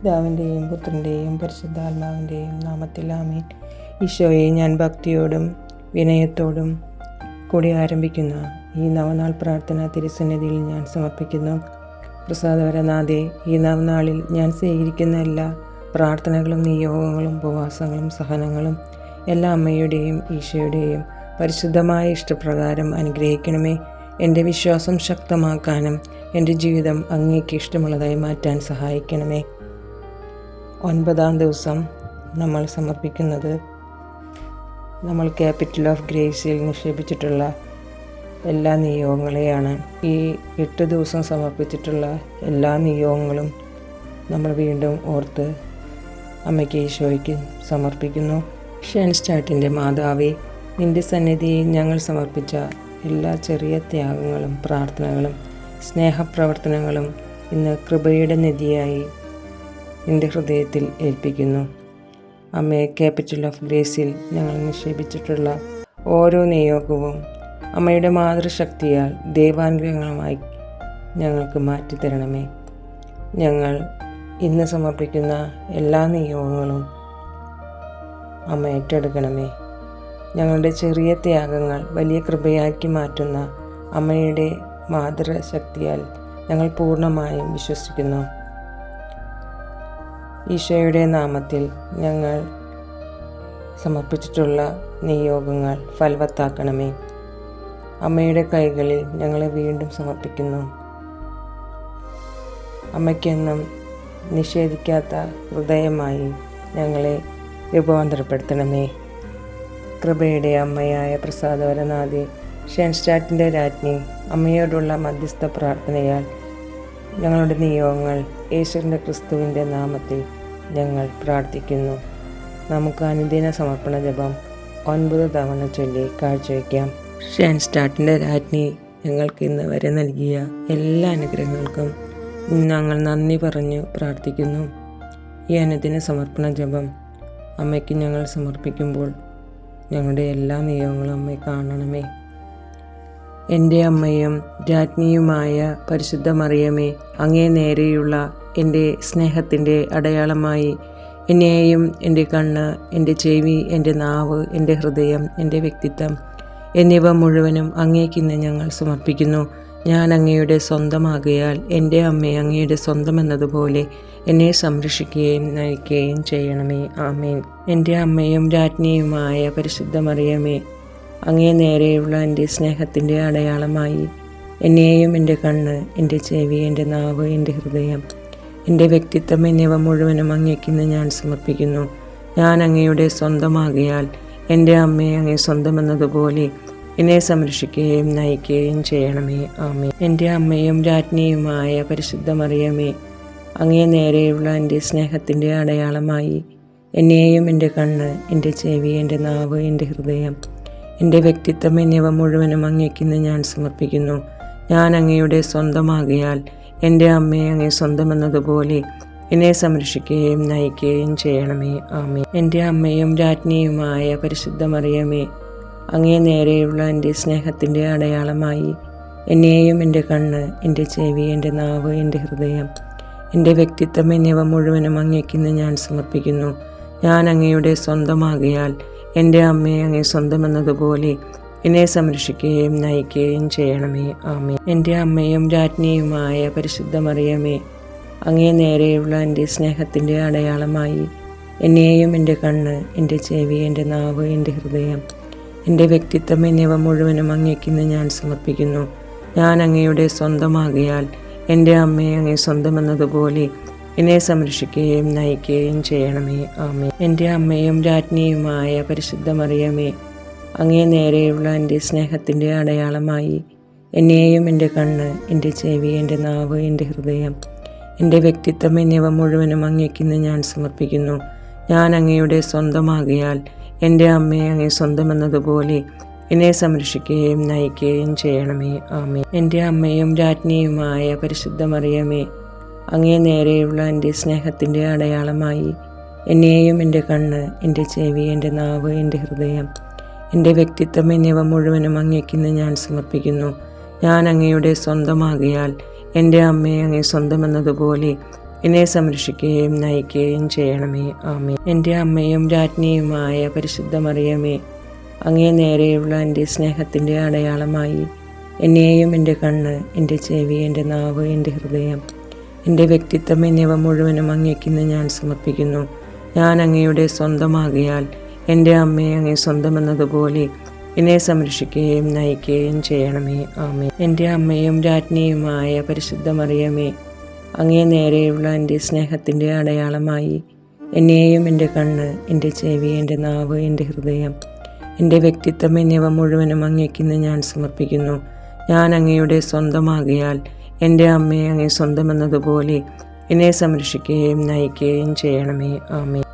പിതാവിൻ്റെയും പുത്രൻ്റെയും പരിശുദ്ധാത്മാവിൻ്റെയും നാമത്തിൽ ആമേൻ. ഈശോയെ, ഞാൻ ഭക്തിയോടും വിനയത്തോടും കൂടി ആരംഭിക്കുന്ന ഈ നവനാൾ പ്രാർത്ഥന തിരുസന്നിധിയിൽ ഞാൻ സമർപ്പിക്കുന്നു. പ്രസാദവരനാഥേ, ഈ നവനാളിൽ ഞാൻ സ്വീകരിക്കുന്ന എല്ലാ പ്രാർത്ഥനകളും നിയോഗങ്ങളും ഉപവാസങ്ങളും സഹനങ്ങളും എല്ലാ അമ്മയുടെയും ഈശോയുടെയും പരിശുദ്ധമായ ഇഷ്ടപ്രകാരം അനുഗ്രഹിക്കണമേ. എൻ്റെ വിശ്വാസം ശക്തമാക്കാനും എൻ്റെ ജീവിതം അങ്ങേക്ക് ഇഷ്ടമുള്ളതായി മാറ്റാൻ സഹായിക്കണമേ. 9-ാം ദിവസം നമ്മൾ സമർപ്പിക്കുന്നത് നമ്മൾ ക്യാപിറ്റൽ ഓഫ് ഗ്രേസിൽ നിക്ഷേപിച്ചിട്ടുള്ള എല്ലാ നിയോഗങ്ങളെയാണ്. ഈ 8 ദിവസം സമർപ്പിച്ചിട്ടുള്ള എല്ലാ നിയോഗങ്ങളും നമ്മൾ വീണ്ടും ഓർത്ത് അമ്മയ്ക്ക് ഈശോയ്ക്ക് സമർപ്പിക്കുന്നു. ഷെൻസ്റ്റാറ്റിൻ്റെ മാതാവേ, നിൻ്റെ സന്നിധിയിൽ ഞങ്ങൾ സമർപ്പിച്ച എല്ലാ ചെറിയ ത്യാഗങ്ങളും പ്രാർത്ഥനകളും സ്നേഹപ്രവർത്തനങ്ങളും ഇന്ന് കൃപയുടെ നിധിയായി നിൻ്റെ ഹൃദയത്തിൽ ഏൽപ്പിക്കുന്നു. അമ്മയെ, ക്യാപിറ്റൽ ഓഫ് ഗ്രേസിൽ ഞങ്ങൾ നിക്ഷേപിച്ചിട്ടുള്ള ഓരോ നിയോഗവും അമ്മയുടെ മാതൃശക്തിയാൽ ദൈവാനുഗ്രഹങ്ങളുമായി ഞങ്ങൾക്ക് മാറ്റിത്തരണമേ. ഞങ്ങൾ ഇന്ന് സമർപ്പിക്കുന്ന എല്ലാ നിയോഗങ്ങളും അമ്മ ഏറ്റെടുക്കണമേ. ഞങ്ങളുടെ ചെറിയ ത്യാഗങ്ങൾ വലിയ കൃപയാക്കി മാറ്റുന്ന അമ്മയുടെ മാതൃശക്തിയാൽ ഞങ്ങൾ പൂർണ്ണമായും വിശ്വസിക്കുന്നു. ഈശോയുടെ നാമത്തിൽ ഞങ്ങൾ സമർപ്പിച്ചിട്ടുള്ള നിയോഗങ്ങൾ ഫലവത്താക്കണമേ. അമ്മയുടെ കൈകളിൽ ഞങ്ങളെ വീണ്ടും സമർപ്പിക്കുന്നു. അമ്മയ്ക്കെന്നും നിഷേധിക്കാത്ത ഹൃദയമായി ഞങ്ങളെ രൂപാന്തരപ്പെടുത്തണമേ. കൃപയുടെ അമ്മയായ പ്രസാദവരനാഥേ, ഷെൻസ്റ്റാറ്റിൻ്റെ രാജ്ഞി, അമ്മയോടുള്ള മധ്യസ്ഥ പ്രാർത്ഥനയാൽ ഞങ്ങളുടെ നിയോഗങ്ങൾ യേശുവിൻ്റെ ക്രിസ്തുവിൻ്റെ നാമത്തിൽ ഞങ്ങൾ പ്രാർത്ഥിക്കുന്നു. നമുക്ക് അനുദിന സമർപ്പണ ജപം 9 തവണ ചൊല്ലി കാഴ്ചവെക്കാം. ഷെൻസ്റ്റാറ്റിൻ്റെ രാജ്ഞി ഞങ്ങൾക്ക് ഇന്ന് വരെ നൽകിയ എല്ലാ അനുഗ്രഹങ്ങൾക്കും ഞങ്ങൾ നന്ദി പറഞ്ഞു പ്രാർത്ഥിക്കുന്നു. ഈ അനുദിന സമർപ്പണ ജപം അമ്മയ്ക്ക് ഞങ്ങൾ സമർപ്പിക്കുമ്പോൾ ഞങ്ങളുടെ എല്ലാ നിയോഗങ്ങളും അമ്മയെ കാണണമേ. എൻ്റെ അമ്മയും രാജ്ഞിയുമായ പരിശുദ്ധ മറിയമേ, അങ്ങേ നേരെയുള്ള എൻ്റെ സ്നേഹത്തിൻ്റെ അടയാളമായി എന്നെയും എൻ്റെ കണ്ണ്, എൻ്റെ ചെവി, എൻ്റെ നാവ്, എൻ്റെ ഹൃദയം, എൻ്റെ വ്യക്തിത്വം എന്നിവ മുഴുവനും അങ്ങേക്കിന്ന് ഞങ്ങൾ സമർപ്പിക്കുന്നു. ഞാൻ അങ്ങയുടെ സ്വന്തമാകയാൽ എൻ്റെ അമ്മയെ അങ്ങയുടെ സ്വന്തം എന്നതുപോലെ എന്നെ സംരക്ഷിക്കുകയും നയിക്കുകയും ചെയ്യണമേ. ആമേൻ. എൻ്റെ അമ്മയും രാജ്ഞിയുമായ പരിശുദ്ധ മറിയമേ, അങ്ങേ നേരെയുള്ള എൻ്റെ സ്നേഹത്തിൻ്റെ അടയാളമായി എന്നെയും എൻ്റെ കണ്ണ്, എൻ്റെ ചെവി, എൻ്റെ നാവ്, എൻ്റെ ഹൃദയം, എൻ്റെ വ്യക്തിത്വം എന്നിവ മുഴുവനും അങ്ങേക്കിന്ന് ഞാൻ സമർപ്പിക്കുന്നു. ഞാൻ അങ്ങയുടെ സ്വന്തമാകയാൽ എൻ്റെ അമ്മയെ അങ്ങേ സ്വന്തമെന്നതുപോലെ എന്നെ സംരക്ഷിക്കുകയും നയിക്കുകയും ചെയ്യണമേ. ആമേൻ. എൻ്റെ അമ്മയും രാജ്ഞിയുമായ പരിശുദ്ധ മറിയമേ, അങ്ങേ നേരെയുള്ള എൻ്റെ സ്നേഹത്തിൻ്റെ അടയാളമായി എന്നെയും എൻ്റെ കണ്ണ്, എൻ്റെ ചെവി, എൻ്റെ നാവ്, എൻ്റെ ഹൃദയം, എൻ്റെ വ്യക്തിത്വം എന്നിവ മുഴുവനും അങ്ങേക്കിന്ന് ഞാൻ സമർപ്പിക്കുന്നു. ഞാൻ അങ്ങയുടെ സ്വന്തമാകയാൽ എൻ്റെ അമ്മയെ അങ്ങേ സ്വന്തമെന്നതുപോലെ എന്നെ സംരക്ഷിക്കുകയും നയിക്കുകയും ചെയ്യണമേ. ആമേൻ. എൻ്റെ അമ്മയും രാജ്ഞിയുമായ പരിശുദ്ധ മറിയമേ, അങ്ങേ നേരെയുള്ള എൻ്റെ സ്നേഹത്തിൻ്റെ അടയാളമായി എന്നെയും എൻ്റെ കണ്ണ്, എൻ്റെ ചെവി, എൻ്റെ നാവ്, എൻ്റെ ഹൃദയം, എൻ്റെ വ്യക്തിത്വം എന്നിവ മുഴുവനും അങ്ങേക്കിന്ന് ഞാൻ സമർപ്പിക്കുന്നു. ഞാൻ അങ്ങയുടെ സ്വന്തമാകയാൽ എൻ്റെ അമ്മയെ അങ്ങേ സ്വന്തമെന്നതുപോലെ എന്നെ സംരക്ഷിക്കുകയും നയിക്കുകയും ചെയ്യണമേ. ആമേൻ. എൻ്റെ അമ്മയും രാജ്ഞിയുമായ പരിശുദ്ധ മറിയമേ, അങ്ങേ നേരെയുള്ള എൻ്റെ സ്നേഹത്തിൻ്റെ അടയാളമായി എന്നെയും എൻ്റെ കണ്ണ്, എൻ്റെ ചെവി, എൻ്റെ നാവ്, എൻ്റെ ഹൃദയം, എൻ്റെ വ്യക്തിത്വം എന്നിവ മുഴുവനും അങ്ങേക്കിന്ന് ഞാൻ സമർപ്പിക്കുന്നു. ഞാൻ അങ്ങയുടെ സ്വന്തമാകയാൽ എൻ്റെ അമ്മയെ അങ്ങേ സ്വന്തമെന്നതുപോലെ എന്നെ സംരക്ഷിക്കുകയും നയിക്കുകയും ചെയ്യണമേ. ആമേൻ. എൻ്റെ അമ്മയും രാജ്ഞിയുമായ പരിശുദ്ധ മറിയമേ, അങ്ങേ നേരെയുള്ള എൻ്റെ സ്നേഹത്തിൻ്റെ അടയാളമായി എന്നെയും എൻ്റെ കണ്ണ്, എൻ്റെ ചെവി, എൻ്റെ നാവ്, എൻ്റെ ഹൃദയം, എൻ്റെ വ്യക്തിത്വം എന്നിവ മുഴുവനും അങ്ങേക്കിന്ന് ഞാൻ സമർപ്പിക്കുന്നു. ഞാൻ അങ്ങയുടെ സ്വന്തമാകയാൽ എൻ്റെ അമ്മയെ അങ്ങേ സ്വന്തമെന്നതുപോലെ എന്നെ സംരക്ഷിക്കുകയും നയിക്കുകയും ചെയ്യണമേ. ആമേൻ. എൻ്റെ അമ്മയും രാജ്ഞിയുമായ പരിശുദ്ധ മറിയമേ, അങ്ങേ നേരെയുള്ള എൻ്റെ സ്നേഹത്തിൻ്റെ അടയാളമായി എന്നെയും എൻ്റെ കണ്ണ്, എൻ്റെ ചെവി, എൻ്റെ നാവ്, എൻ്റെ ഹൃദയം, എൻ്റെ വ്യക്തിത്വം എന്നിവ മുഴുവനും അങ്ങേക്കിന്ന് ഞാൻ സമർപ്പിക്കുന്നു. ഞാൻ അങ്ങയുടെ സ്വന്തമാകയാൽ എൻ്റെ അമ്മയെ അങ്ങേ സ്വന്തമെന്നതുപോലെ എന്നെ സംരക്ഷിക്കുകയും നയിക്കുകയും ചെയ്യണമേ. ആമേൻ. എൻ്റെ അമ്മയും രാജ്ഞിയുമായ പരിശുദ്ധ മറിയമേ, അങ്ങേ നേരെയുള്ള എൻ്റെ സ്നേഹത്തിൻ്റെ അടയാളമായി എന്നെയും എൻ്റെ കണ്ണ്, എൻ്റെ ചെവി, എൻ്റെ നാവ്, എൻ്റെ ഹൃദയം, എൻ്റെ വ്യക്തിത്വം എന്നിവ മുഴുവനും അങ്ങേക്കിന്ന് ഞാൻ സമർപ്പിക്കുന്നു. ഞാൻ അങ്ങയുടെ സ്വന്തമാകിയാൽ എൻ്റെ അമ്മയെ അങ്ങേ സ്വന്തമെന്നതുപോലെ എന്നെ സംരക്ഷിക്കുകയും നയിക്കുകയും ചെയ്യണമേ. ആമേൻ. എൻ്റെ അമ്മയും രാജ്ഞിയുമായ പരിശുദ്ധ മറിയമേ, അങ്ങേ നേരെയുള്ള എൻ്റെ സ്നേഹത്തിൻ്റെ അടയാളമായി എന്നെയും എൻ്റെ കണ്ണ്, എൻ്റെ ചെവി, എൻ്റെ നാവ്, എൻ്റെ ഹൃദയം, എൻ്റെ വ്യക്തിത്വം എന്നിവ മുഴുവനും അങ്ങേക്കിന്ന് ഞാൻ സമർപ്പിക്കുന്നു. ഞാൻ അങ്ങയുടെ സ്വന്തമാകിയാൽ എൻ്റെ അമ്മയെ അങ്ങേ സ്വന്തമെന്നതുപോലെ എന്നെ സംരക്ഷിക്കുകയും നയിക്കുകയും ചെയ്യണമേ. ആമേൻ.